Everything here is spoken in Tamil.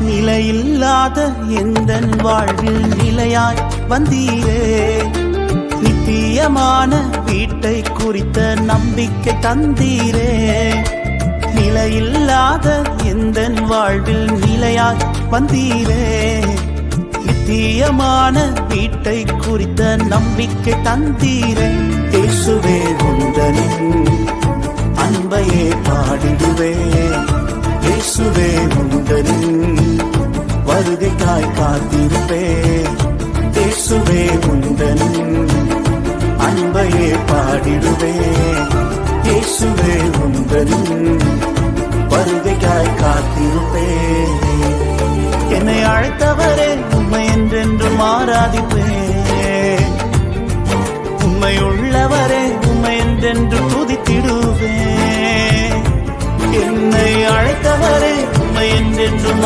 நிலையில்லாத எந்தன் வாழ்வில் நிலையாய் வந்தீரே. நித்தியமான வீட்டை குறித்த நம்பிக்கை தந்தீரே. நிலையில்லாத எந்தன் வாழ்வில் நிலையாய் வந்தீரே. நித்தியமான வீட்டை குறித்த நம்பிக்கை தந்தீரே. இயேசுவே உந்தனின் அன்பையே பாடிடுவே. இயேசுவே உந்தனின் வருகைக்காய் காத்திருப்பே. இயேசுவே உந்தனின் அன்பையே பாடிடுவே. இயேசுவே உந்தனின் வருகைக்காய் காத்திருப்பே. என்னை அழைத்தவரே உம்மை என்றென்றும் ஆராதிப்பேன். உம்மை உள்ளவரே உம்மை என்றென்று துதித்திடுவேன். என்னை அழைத்தவரே உம்மை என்றென்றும்